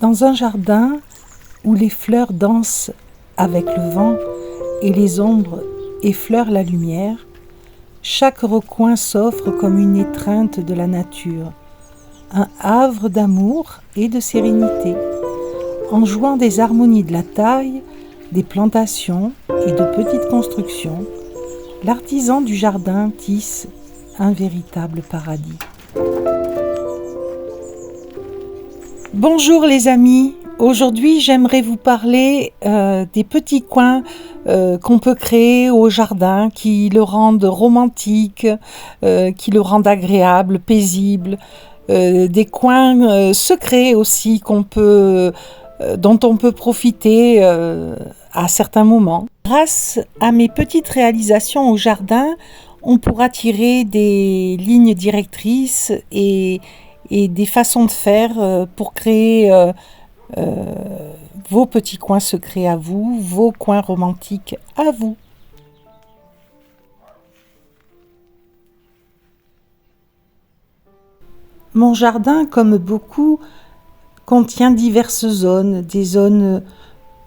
Dans un jardin où les fleurs dansent avec le vent et les ombres effleurent la lumière, chaque recoin s'offre comme une étreinte de la nature, un havre d'amour et de sérénité. En jouant des harmonies de la taille, des plantations et de petites constructions, l'artisan du jardin tisse un véritable paradis. Bonjour les amis, aujourd'hui j'aimerais vous parler des petits coins qu'on peut créer au jardin qui le rendent romantique, qui le rendent agréable, paisible, des coins secrets aussi dont on peut profiter à certains moments. Grâce à mes petites réalisations au jardin, on pourra tirer des lignes directrices et des façons de faire pour créer vos petits coins secrets à vous, vos coins romantiques à vous. Mon jardin, comme beaucoup, contient diverses zones, des zones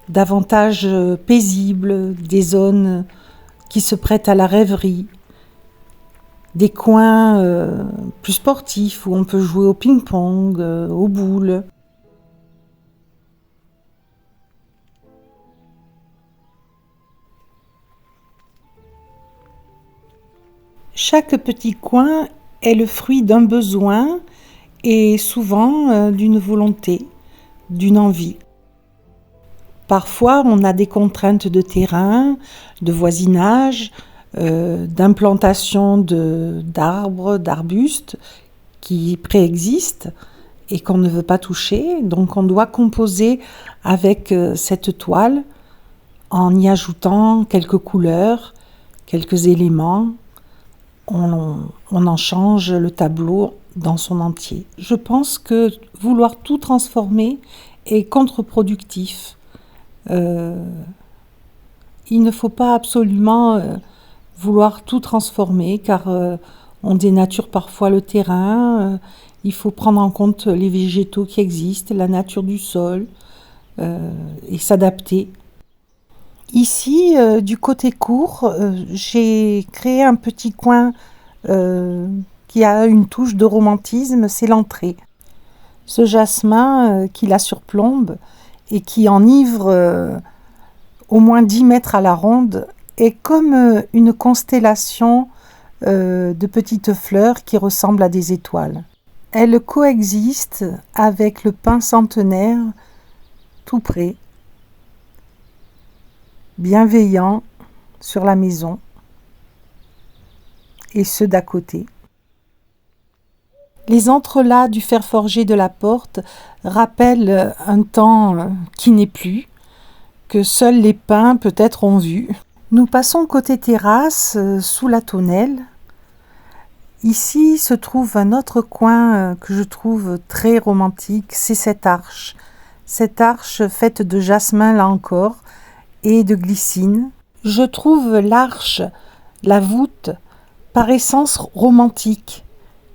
davantage paisibles, des zones qui se prêtent à la rêverie, des coins plus sportifs où on peut jouer au ping-pong, aux boules. Chaque petit coin est le fruit d'un besoin et souvent d'une volonté, d'une envie. Parfois, on a des contraintes de terrain, de voisinage, d'implantation d'arbres, d'arbustes qui préexistent et qu'on ne veut pas toucher. Donc on doit composer avec cette toile en y ajoutant quelques couleurs, quelques éléments. On en change le tableau dans son entier. Je pense que vouloir tout transformer est contre-productif. Il ne faut pas absolument vouloir tout transformer car on dénature parfois le terrain. Il faut prendre en compte les végétaux qui existent, la nature du sol et s'adapter. Ici, du côté court, j'ai créé un petit coin qui a une touche de romantisme, c'est l'entrée. Ce jasmin qui la surplombe et qui enivre au moins 10 mètres à la ronde est comme une constellation de petites fleurs qui ressemblent à des étoiles. Elle coexiste avec le pin centenaire tout près, bienveillant sur la maison et ceux d'à côté. Les entrelacs du fer forgé de la porte rappellent un temps qui n'est plus, que seuls les pins peut-être ont vu. Nous passons côté terrasse, sous la tonnelle. Ici se trouve un autre coin que je trouve très romantique, c'est cette arche. Cette arche faite de jasmin là encore et de glycine. Je trouve l'arche, la voûte, par essence romantique.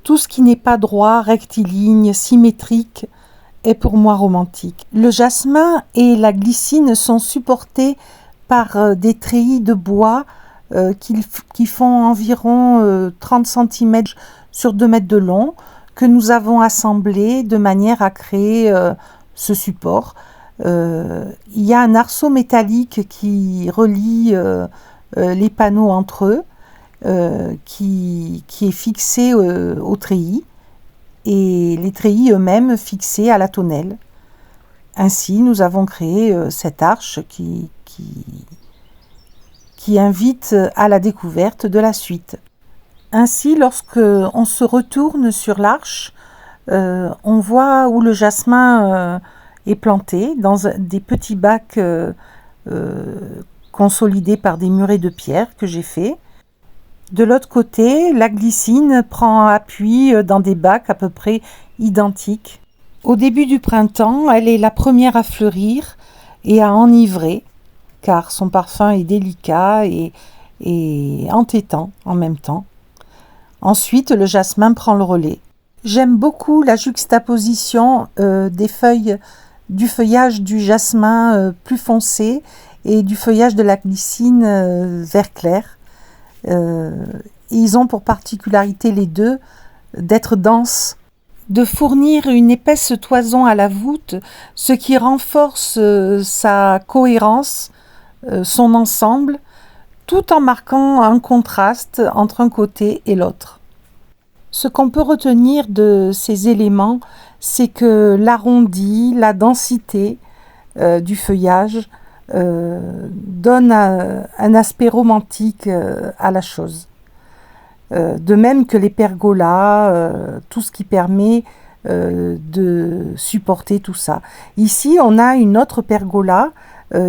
Tout ce qui n'est pas droit, rectiligne, symétrique est pour moi romantique. Le jasmin et la glycine sont supportés par des treillis de bois qui font environ 30 cm sur 2 mètres de long, que nous avons assemblés de manière à créer ce support. Il y a un arceau métallique qui relie les panneaux entre eux, qui est fixé au treillis, et les treillis eux-mêmes fixés à la tonnelle. Ainsi, nous avons créé cette arche qui invite à la découverte de la suite. Ainsi, lorsque on se retourne sur l'arche, on voit où le jasmin est planté dans des petits bacs consolidés par des murets de pierre que j'ai fait. De l'autre côté, la glycine prend appui dans des bacs à peu près identiques. Au début du printemps, elle est la première à fleurir et à enivrer, car son parfum est délicat et entêtant en même temps. Ensuite, le jasmin prend le relais. J'aime beaucoup la juxtaposition des feuilles du feuillage du jasmin plus foncé et du feuillage de la glycine vert clair. Ils ont pour particularité les deux d'être denses, de fournir une épaisse toison à la voûte, ce qui renforce sa cohérence, son ensemble, tout en marquant un contraste entre un côté et l'autre. Ce qu'on peut retenir de ces éléments, c'est que l'arrondi, la densité du feuillage donne un aspect romantique à la chose. De même que les pergolas, tout ce qui permet de supporter tout ça. Ici, on a une autre pergola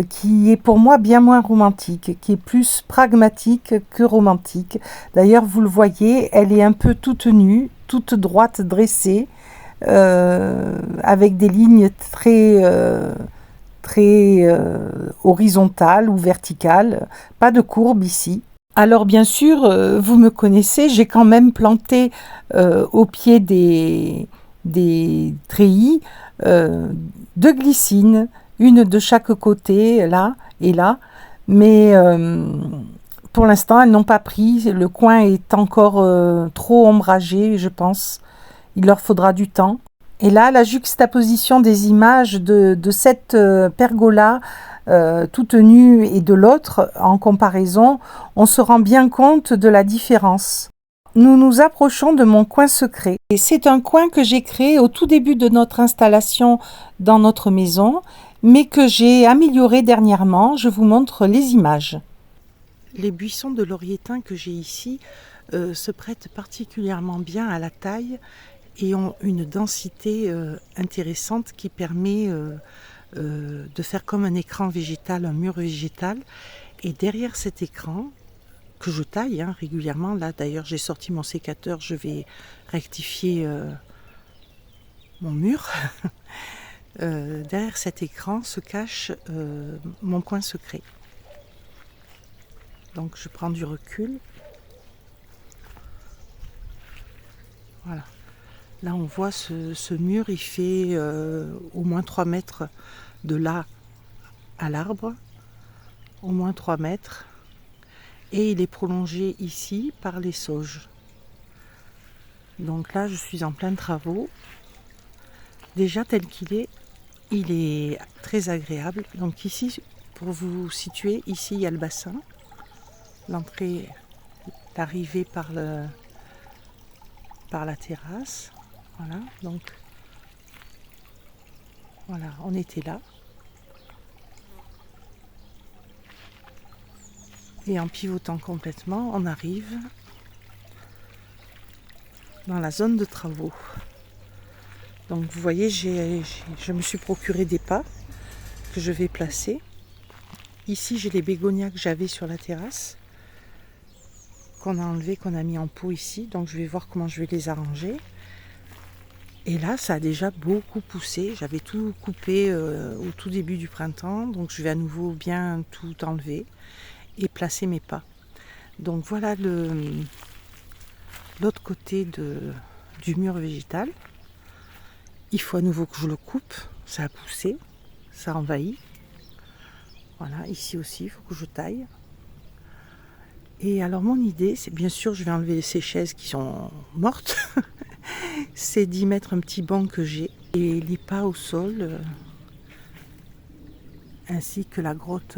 qui est pour moi bien moins romantique, qui est plus pragmatique que romantique. D'ailleurs, vous le voyez, elle est un peu toute nue, toute droite, dressée, avec des lignes très horizontales ou verticales, pas de courbe ici. Alors bien sûr, vous me connaissez, j'ai quand même planté au pied des treillis deux glycines, une de chaque côté, là et là, mais pour l'instant, elles n'ont pas pris. Le coin est encore trop ombragé, je pense. Il leur faudra du temps. Et là, la juxtaposition des images de cette pergola toute nue et de l'autre, en comparaison, on se rend bien compte de la différence. Nous nous approchons de mon coin secret. Et c'est un coin que j'ai créé au tout début de notre installation dans notre maison, mais que j'ai amélioré dernièrement. Je vous montre les images. Les buissons de laurier thym que j'ai ici se prêtent particulièrement bien à la taille et ont une densité intéressante qui permet de faire comme un écran végétal, un mur végétal. Et derrière cet écran, que je taille régulièrement, là d'ailleurs j'ai sorti mon sécateur, je vais rectifier mon mur. Derrière cet écran se cache mon coin secret. Donc je prends du recul. Voilà. Là on voit ce mur, il fait au moins 3 mètres de là à l'arbre. Au moins 3 mètres. Et il est prolongé ici par les sauges. Donc là je suis en plein travaux. Déjà tel qu'il est, il est très agréable. Donc ici, pour vous situer, ici il y a le bassin. L'entrée, l'arrivée par la terrasse. Voilà, donc voilà, on était là. Et en pivotant complètement, on arrive dans la zone de travaux. Donc vous voyez, je me suis procuré des pas que je vais placer. Ici, j'ai les bégonias que j'avais sur la terrasse, qu'on a enlevé, qu'on a mis en pot ici. Donc je vais voir comment je vais les arranger. Et là, ça a déjà beaucoup poussé. J'avais tout coupé au tout début du printemps. Donc je vais à nouveau bien tout enlever et placer mes pas. Donc voilà l'autre côté du mur végétal. Il faut à nouveau que je le coupe. Ça a poussé, ça envahit. Voilà, ici aussi, il faut que je taille. Et alors mon idée, c'est bien sûr, je vais enlever ces chaises qui sont mortes. C'est d'y mettre un petit banc que j'ai et les pas au sol, ainsi que la grotte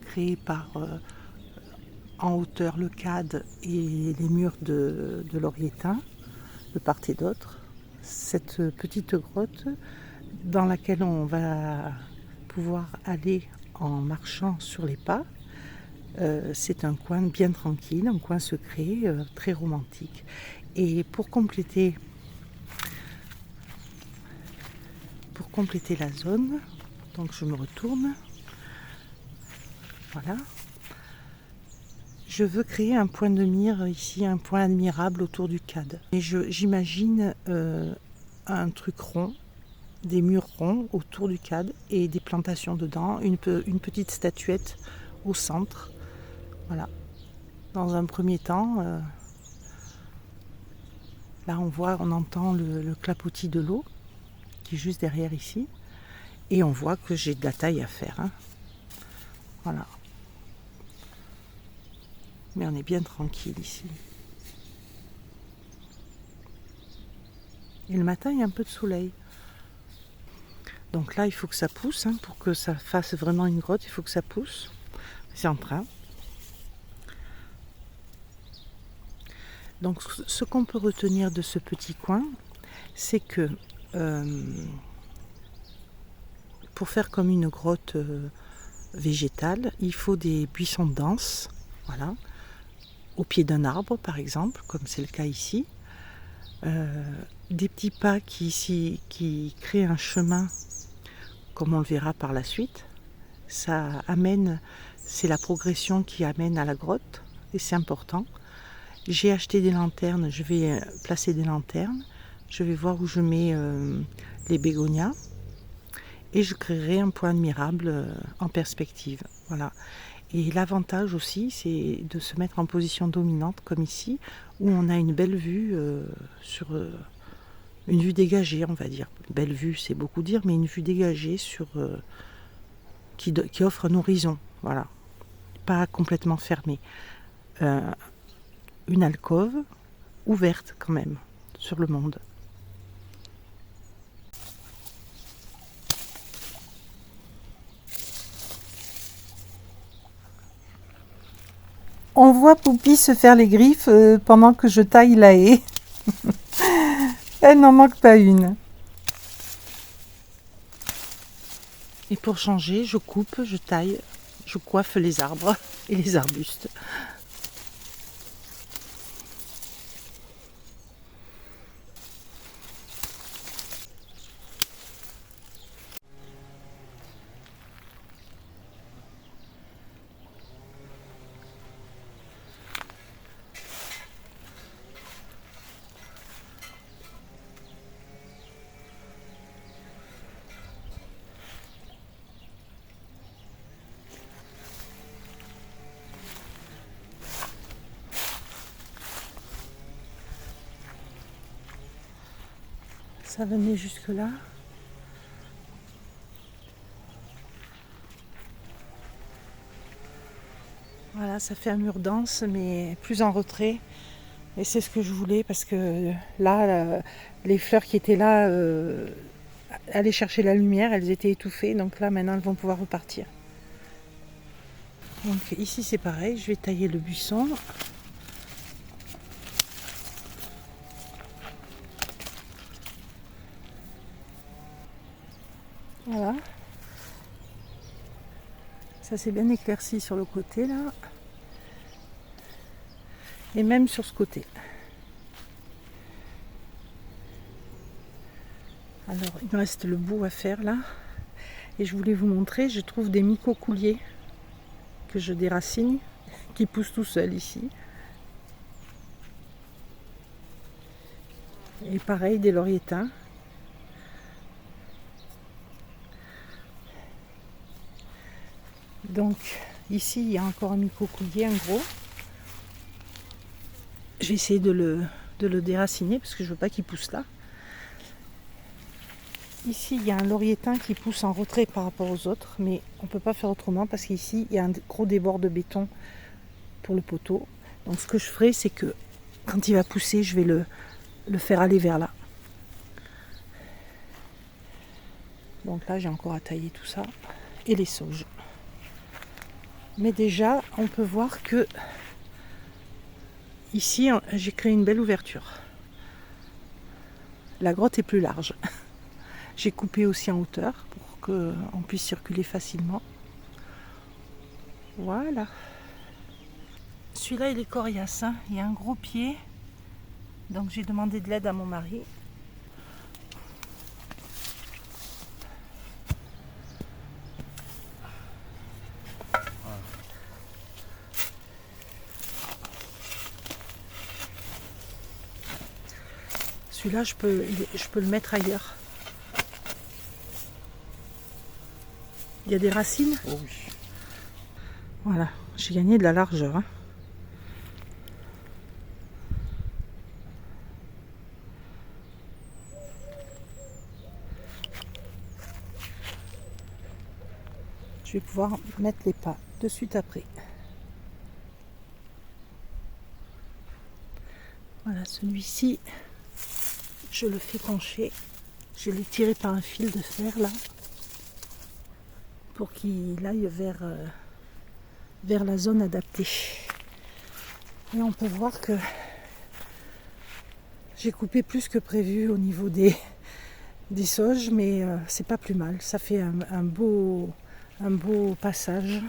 créée par en hauteur le cadre et les murs de laurier thym de part et d'autre. Cette petite grotte dans laquelle on va pouvoir aller en marchant sur les pas. C'est un coin bien tranquille, un coin secret, très romantique. Et pour compléter la zone, donc je me retourne. Voilà. Je veux créer un point de mire ici, un point admirable autour du cadre. Et j'imagine un truc rond, des murs ronds autour du cadre et des plantations dedans, une petite statuette au centre. Voilà. Dans un premier temps, là on entend le clapotis de l'eau qui est juste derrière ici. Et on voit que j'ai de la taille à faire. Hein. Voilà. Mais on est bien tranquille ici. Et le matin, il y a un peu de soleil. Donc là, il faut que ça pousse. Hein, pour que ça fasse vraiment une grotte, il faut que ça pousse. C'est en train. Donc ce qu'on peut retenir de ce petit coin, c'est que pour faire comme une grotte végétale, il faut des buissons denses, voilà, au pied d'un arbre par exemple, comme c'est le cas ici. Des petits pas qui créent un chemin, comme on le verra par la suite. Ça amène, c'est la progression qui amène à la grotte, et c'est important. J'ai acheté des lanternes, je vais placer des lanternes, je vais voir où je mets les bégonias, et je créerai un point admirable en perspective. Voilà. Et l'avantage aussi, c'est de se mettre en position dominante, comme ici, où on a une belle vue sur une vue dégagée, on va dire. Belle vue, c'est beaucoup dire, mais une vue dégagée sur qui offre un horizon, voilà, pas complètement fermé. Une alcôve ouverte quand même sur le monde. On voit Poupie se faire les griffes pendant que je taille la haie. Elle n'en manque pas une. Et pour changer, je coupe, je taille, je coiffe les arbres et les arbustes. Ça venait jusque là. Voilà, ça fait un mur dense, mais plus en retrait. Et c'est ce que je voulais parce que là, les fleurs qui étaient là allaient chercher la lumière, elles étaient étouffées. Donc là, maintenant, elles vont pouvoir repartir. Donc ici, c'est pareil. Je vais tailler le buisson. Voilà. Ça s'est bien éclairci sur le côté là. Et même sur ce côté. Alors il me reste le bout à faire là. Et je voulais vous montrer, je trouve des micocouliers que je déracine, qui poussent tout seuls ici. Et pareil des lauriétins. Donc ici il y a encore un micocoulier, un gros. Je vais essayer de le déraciner parce que je veux pas qu'il pousse là. Ici il y a un lauriétain qui pousse en retrait par rapport aux autres, mais on ne peut pas faire autrement parce qu'ici il y a un gros débord de béton pour le poteau. Donc ce que je ferai, c'est que quand il va pousser, je vais le faire aller vers là. Donc là j'ai encore à tailler tout ça et les sauges. Mais déjà on peut voir que ici j'ai créé une belle ouverture. La grotte est plus large. J'ai coupé aussi en hauteur pour qu'on puisse circuler facilement. Voilà. Celui-là il est coriace, hein. Il y a un gros pied. Donc j'ai demandé de l'aide à mon mari. Celui-là je peux le mettre ailleurs. Il y a des racines. Oh oui. Voilà, j'ai gagné de la largeur. Hein. je vais pouvoir mettre les pas de suite après. Voilà, celui-ci, je le fais pencher. Je l'ai tiré par un fil de fer là, pour qu'il aille vers la zone adaptée. Et on peut voir que j'ai coupé plus que prévu au niveau des sauges, mais c'est pas plus mal. Ça fait un beau passage.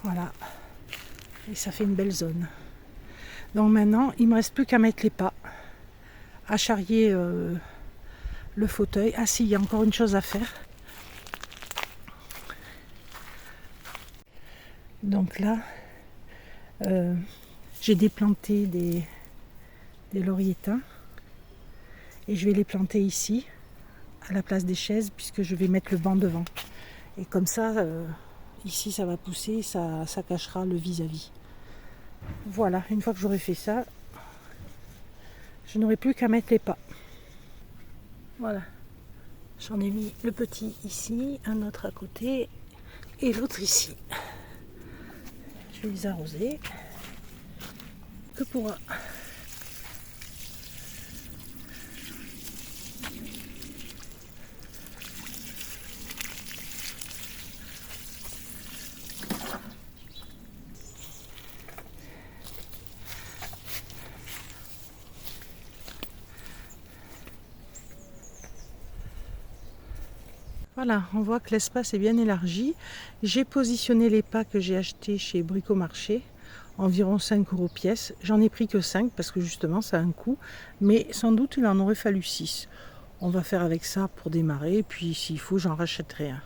Voilà. Et ça fait une belle zone. Donc maintenant, il ne me reste plus qu'à mettre les pas, à charrier le fauteuil. Ah si, il y a encore une chose à faire. Donc là, j'ai déplanté des lauriers teints et je vais les planter ici, à la place des chaises, puisque je vais mettre le banc devant. Et comme ça, ici ça va pousser, ça cachera le vis-à-vis. Voilà, une fois que j'aurai fait ça, je n'aurai plus qu'à mettre les pas. Voilà, j'en ai mis le petit ici, un autre à côté et l'autre ici. Je vais les arroser. Que pourra. Voilà, on voit que l'espace est bien élargi. J'ai positionné les pas que j'ai achetés chez Bricomarché, environ 5 € pièce. J'en ai pris que 5 parce que justement ça a un coût, mais sans doute il en aurait fallu 6. On va faire avec ça pour démarrer, puis s'il faut j'en rachèterai un.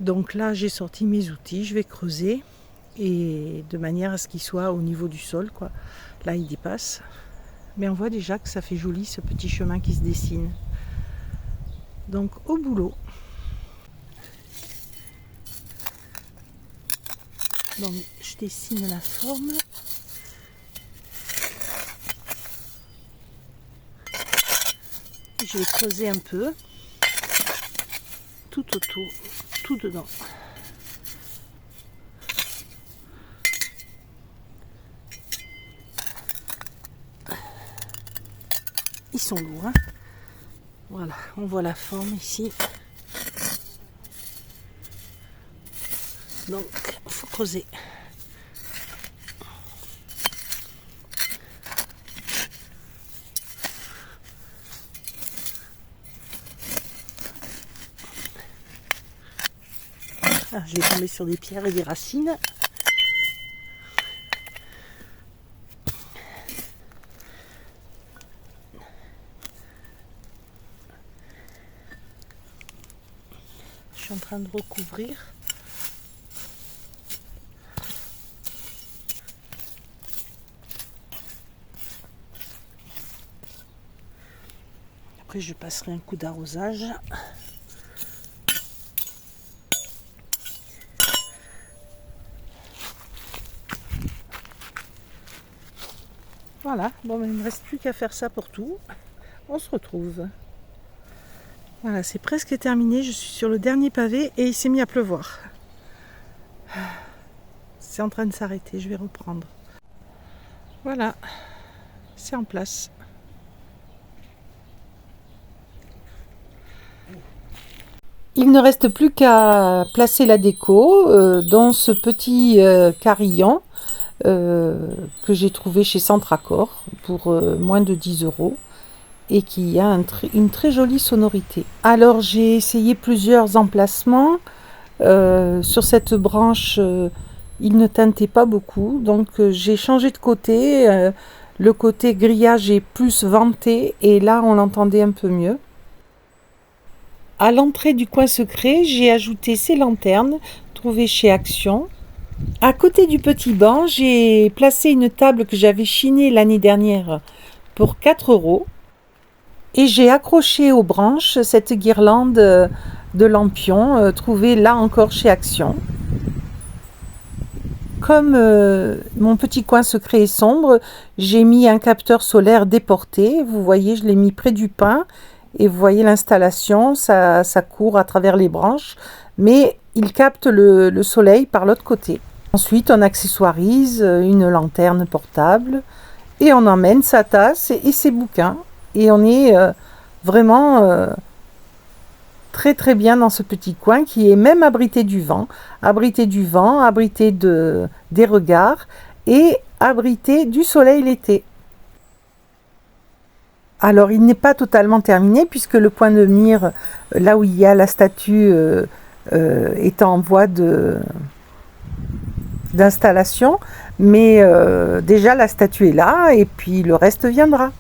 Donc là j'ai sorti mes outils, je vais creuser, et de manière à ce qu'il soit au niveau du sol, quoi. Là il dépasse, mais on voit déjà que ça fait joli ce petit chemin qui se dessine. Donc au boulot. Donc je dessine la forme. Je vais creuser un peu tout autour, tout dedans. Ils sont lourds, hein. Voilà, on voit la forme ici. Donc il faut creuser. Ah, je vais tomber sur des pierres et des racines. Je suis en train de recouvrir. Après, je passerai un coup d'arrosage. Voilà, bon, il ne me reste plus qu'à faire ça pour tout. On se retrouve. Voilà, c'est presque terminé. Je suis sur le dernier pavé et il s'est mis à pleuvoir. C'est en train de s'arrêter, je vais reprendre. Voilà, c'est en place. Il ne reste plus qu'à placer la déco dans ce petit carillon que j'ai trouvé chez Centracor pour moins de 10 € et qui a une très jolie sonorité. Alors j'ai essayé plusieurs emplacements. Sur cette branche, il ne teintait pas beaucoup, donc j'ai changé de côté. Le côté grillage est plus venté et là on l'entendait un peu mieux. À l'entrée du coin secret, j'ai ajouté ces lanternes trouvées chez Action. À côté du petit banc, j'ai placé une table que j'avais chinée l'année dernière pour 4 € et j'ai accroché aux branches cette guirlande de lampions trouvée là encore chez Action. Comme mon petit coin secret est sombre, j'ai mis un capteur solaire déporté. Vous voyez, je l'ai mis près du pain Et vous voyez l'installation, ça court à travers les branches, mais il capte le soleil par l'autre côté. Ensuite, on accessoirise une lanterne portable et on emmène sa tasse et ses bouquins. Et on est vraiment très très bien dans ce petit coin qui est même abrité du vent, abrité des regards et abrité du soleil l'été. Alors il n'est pas totalement terminé puisque le point de mire, là où il y a la statue, est en voie d'installation, mais déjà la statue est là et puis le reste viendra.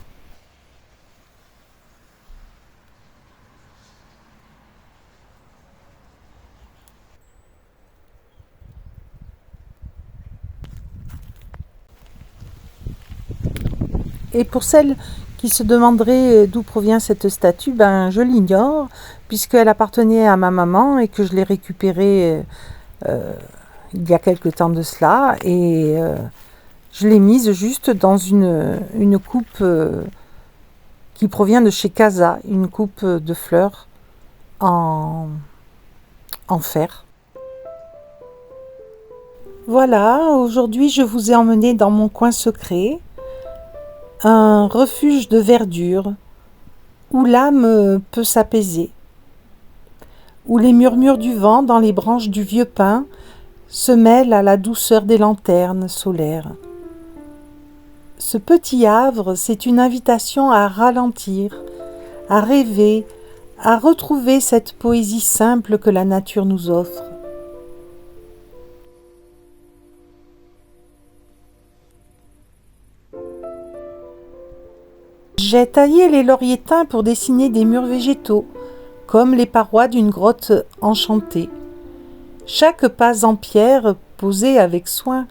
Et pour celles qui se demanderaient d'où provient cette statue, ben je l'ignore, puisqu'elle appartenait à ma maman et que je l'ai récupérée il y a quelque temps de cela, et je l'ai mise juste dans une coupe qui provient de chez Casa, une coupe de fleurs en fer. Voilà, aujourd'hui je vous ai emmené dans mon coin secret, un refuge de verdure où l'âme peut s'apaiser, où les murmures du vent dans les branches du vieux pin se mêlent à la douceur des lanternes solaires. Ce petit havre, c'est une invitation à ralentir, à rêver, à retrouver cette poésie simple que la nature nous offre. J'ai taillé les lauriers teints pour dessiner des murs végétaux, comme les parois d'une grotte enchantée. Chaque pas en pierre, posé avec soin,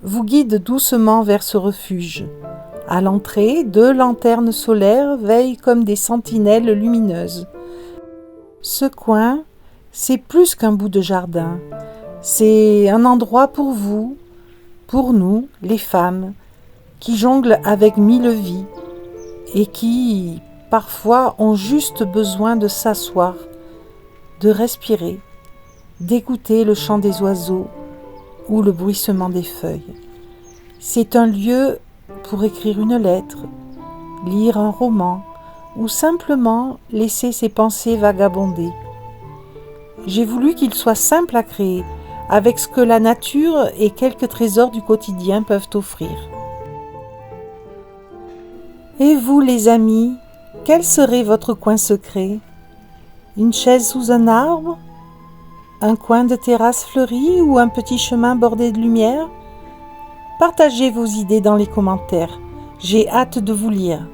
vous guide doucement vers ce refuge. À l'entrée, 2 lanternes solaires veillent comme des sentinelles lumineuses. Ce coin, c'est plus qu'un bout de jardin. C'est un endroit pour vous, pour nous, les femmes, qui jonglent avec 1000 vies et qui, parfois, ont juste besoin de s'asseoir, de respirer, d'écouter le chant des oiseaux ou le bruissement des feuilles. C'est un lieu pour écrire une lettre, lire un roman ou simplement laisser ses pensées vagabonder. J'ai voulu qu'il soit simple à créer, avec ce que la nature et quelques trésors du quotidien peuvent offrir. Et vous, les amis, quel serait votre coin secret? Une chaise sous un arbre? Un coin de terrasse fleurie ou un petit chemin bordé de lumière? Partagez vos idées dans les commentaires. J'ai hâte de vous lire.